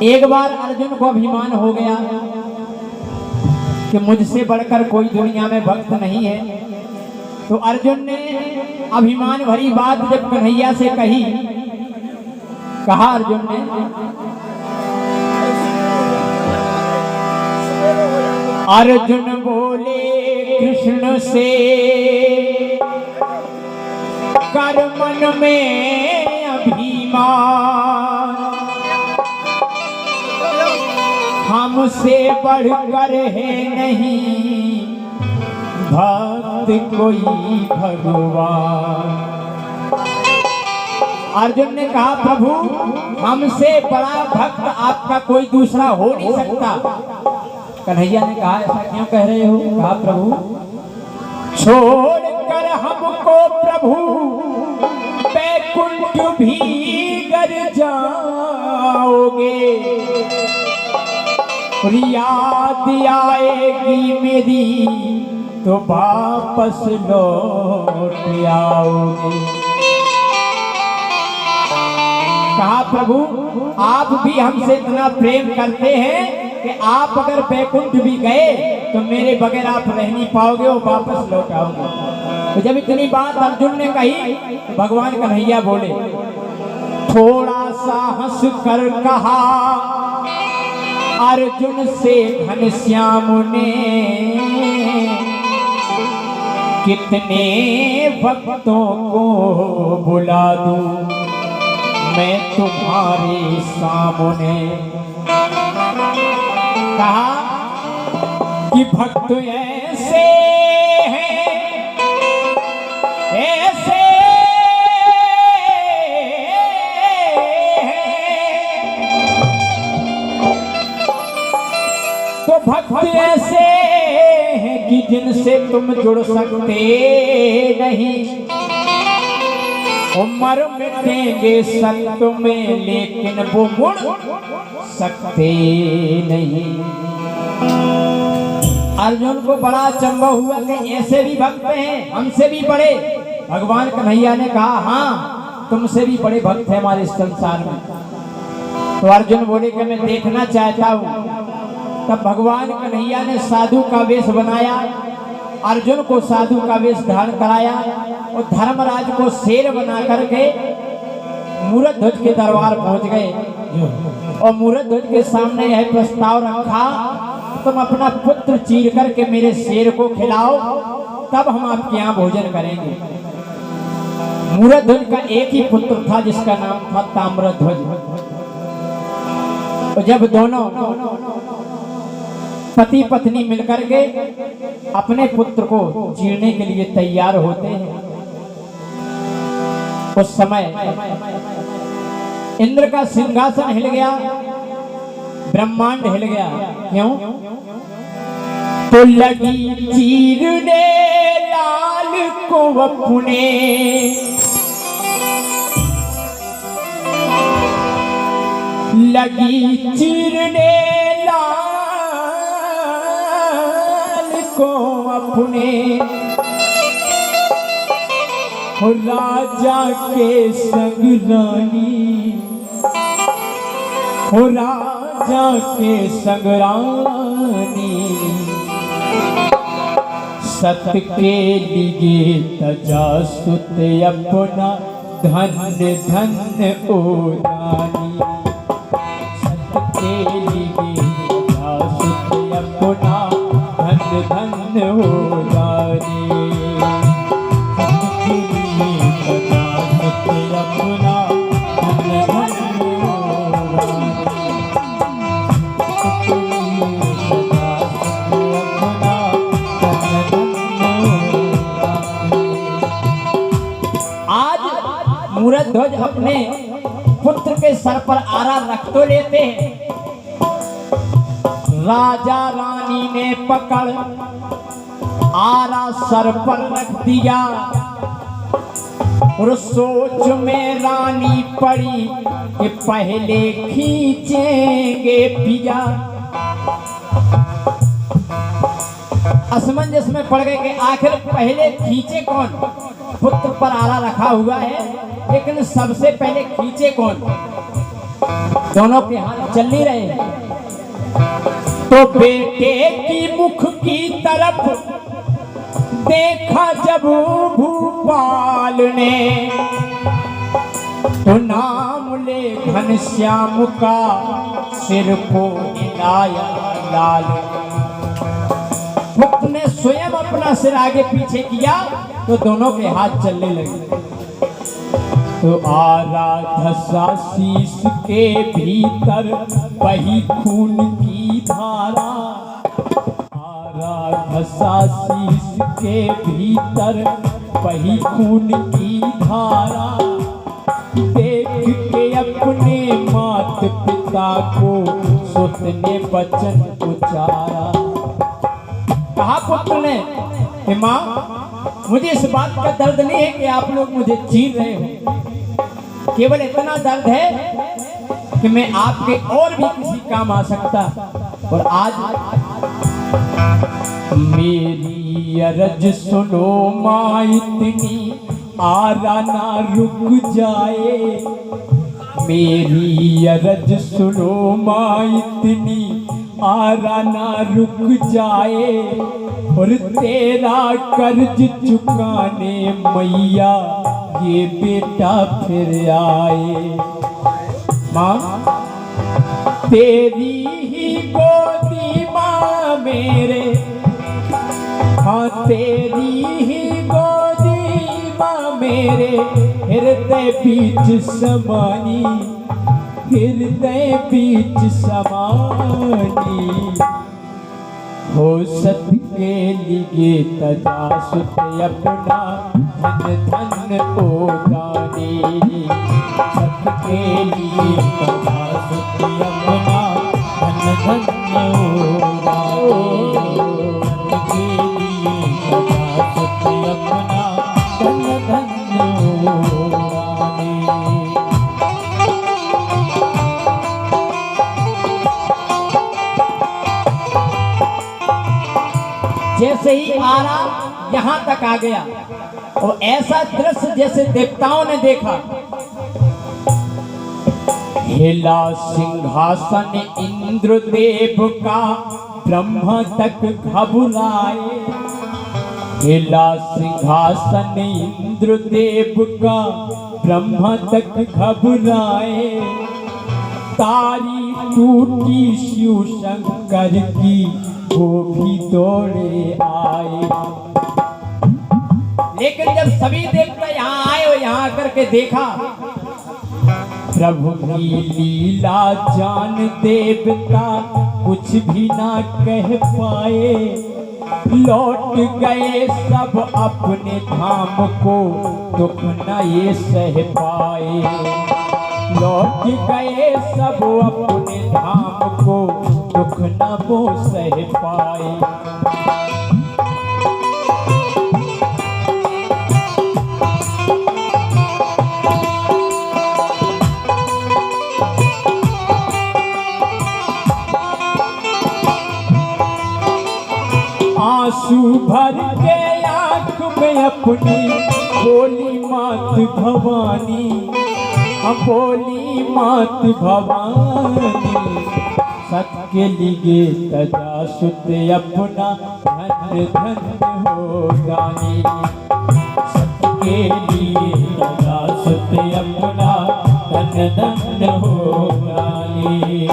एक बार अर्जुन को अभिमान हो गया कि मुझसे बढ़कर कोई दुनिया में भक्त नहीं है। तो अर्जुन ने अभिमान भरी बात जब कन्हैया से कही, कहा अर्जुन ने, अर्जुन बोले कृष्ण से कर मन में अभिमान, हमसे बढ़कर है नहीं भक्त कोई भगवान। अर्जुन ने कहा प्रभु हमसे बड़ा भक्त आपका कोई दूसरा हो नहीं सकता। कन्हैया ने कहा ऐसा क्यों कह रहे हो? कहा प्रभु छोड़कर हमको प्रभु बैकुंठ भी गर जाओगे, याद आएगी मेरी तो वापस लौट आओगे। कहा प्रभु आप भी हमसे इतना प्रेम करते हैं कि आप अगर बैकुंठ भी गए तो मेरे बगैर आप रह नहीं पाओगे और वापस लौट आओगे। तो जब इतनी बात अर्जुन ने कही तो भगवान कन्हैया बोले, थोड़ा सा हंस कर कहा अर्जुन से घनश्याम ने, कितने भक्तों को बुला दूं मैं तुम्हारे सामने। कहा कि भक्त ऐसे हैं ऐसे तो भक्त ऐसे हैं कि जिनसे तुम जुड़ सकते नहीं। उम्र मिटेंगे संत में लेकिन वो मुड़ सकते नहीं। अर्जुन को बड़ा अचंभा हुआ कि ऐसे भी भक्त हैं हमसे भी बड़े। भगवान कन्हैया ने कहा हाँ तुमसे भी बड़े भक्त हैं हमारे इस संसार में। तो अर्जुन बोले कि मैं देखना चाहता हूँ। तब भगवान कन्हैया ने साधु का वेश बनाया, अर्जुन को साधु का वेश धारण कराया और धर्मराज को शेर बना करके मूरध्वज के दरबार पहुंच गए और मूरध्वज के सामने यह प्रस्ताव रखा, तुम अपना पुत्र चीर करके मेरे शेर को खिलाओ तब हम आपके यहाँ भोजन करेंगे। मूरध्वज का एक ही पुत्र था जिसका नाम था ताम्रध्वज। तो जब दोनों पति पत्नी मिलकर के अपने पुत्र को चीरने के लिए तैयार होते हैं, उस समय इंद्र का सिंहासन हिल गया, ब्रह्मांड हिल गया। क्यों? तो लगी चीरने लाल को अपने, लगी चीरने को अपने, हो राजा के संग रानी, हो राजा के संग रानी, सत के लिए तजा सुत अपना धन्य धन्य ओ रानी। सत के लिए तजा सुत अपना धन्य धन्य हो रानी। सत के लिए तजा सुत अपना धन्य धन्य हो रानी। सत के लिए तजा सुत अपना धन्य धन्य हो रानी। आज मूरध्वज अपने पुत्र के सर पर आरा रख तो लेते हैं, राजा रानी ने पकड़ आरा सर पर रख दिया और सोच में रानी पड़ी कि पहले खींचेंगे पिया। असमंजस में पड़ गए कि आखिर पहले खींचे कौन। पुत्र पर आरा रखा हुआ है लेकिन सबसे पहले खींचे कौन। दोनों के हाथ चल नहीं रहे। तो बेटे की मुख की तरफ देखा जब भूपाल ने, तो नाम ले घनश्याम का सिर को हिलाया लाल। भक्त ने स्वयं अपना सिर आगे पीछे किया तो दोनों के हाथ चलने लगे। तो आराधसा शीश के भीतर बही खून की धारा, आराधसा शीश के भीतर बही खून की धारा। देख के अपने मात पिता को सुत ने वचन उचारा। कहा पुत्र ने कि माँ, मुझे इस बात का दर्द नहीं है कि आप लोग मुझे चीर रहे हो, केवल इतना दर्द है कि मैं आपके और भी किसी काम आ सकता। और आज मेरी अरज सुनो माँ, इतनी आरा ना रुक जाए। मेरी अरज सुनो माँ, इतनी आरा ना रुक जाए। और तेरा कर्ज चुकाने मैया ये बेटा फिर आए। माँ, तेरी ही गोदी माँ मेरे, हाँ तेरी ही गोदी माँ मेरे, हृदय बीच समानी, हृदय बीच समानी। हो सत के लिए तजा सुत अपना धन धन ओ दानी। सत के लिए तजा सुत अपना धन धन ओ दानी। सत के लिए तजा सुत अपना धन धन ओ दानी। जैसे ही आरा यहाँ तक आ गया और ऐसा दृश्य जैसे देवताओं ने देखा। हिला सिंहासन इंद्रदेव का, ब्रह्मा तक घबराए। हिला सिंहासन इंद्रदेव का, ब्रह्मा तक घबराए। तारी टूटी शिव शंकर की, वो भी दौड़े आए। लेकिन जब सभी देवता यहाँ आए और यहाँ आकर के देखा, प्रभु की लीला जान देवता कुछ भी ना कह पाए। लौट गए सब अपने धाम को, दुख न ये सह पाए। लौट गए सब अपने धाम को, दुख न वो सह पाए। आंसू भर के आँख में अपनी बोली मात भवानी, बोली मात भवानी। सत के लिए तजा सुत अपना धन धन हो दानी। सत के लिए तजा सुत अपना धन धन हो दानी।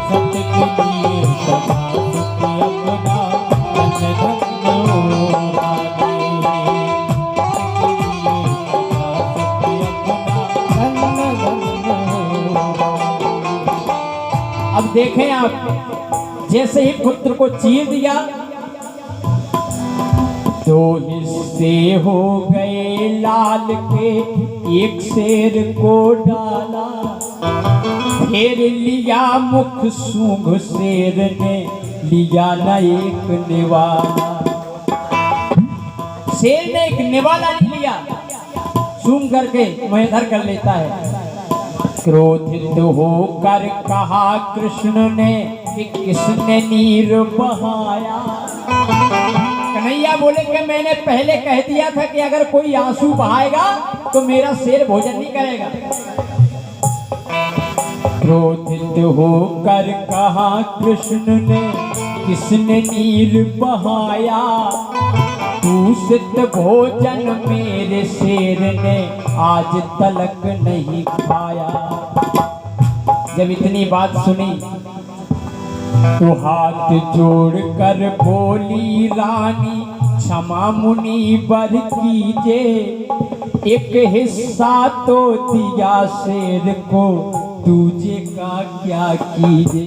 सत के लिए तजा सुत अपना धन धन हो दानी। अब देखें आप, जैसे ही पुत्र को चीर दिया, दो हिस्से हो गए लाल के, एक शेर को डाला। फिर लिया मुख सूंघ शेर ने, लिया न एक निवाला। शेर ने एक निवाला लिया, सूंघ करके मुंह धर कर लेता है। क्रोधित होकर कहा कृष्ण ने कि किसने नीर बहाया। कन्हैया बोले कि मैंने पहले कह दिया था कि अगर कोई आंसू बहाएगा तो मेरा शेर भोजन नहीं करेगा। क्रोधित होकर कहा कृष्ण ने, किसने नीर बहाया, दूषित भोजन मेरे शेर ने आज तलक नहीं खाया। जब इतनी बात सुनी तो हाथ जोड़कर बोली रानी, क्षमा मुनि वर कीजे, एक हिस्सा तो दिया शेर को, दूजे का क्या कीजे।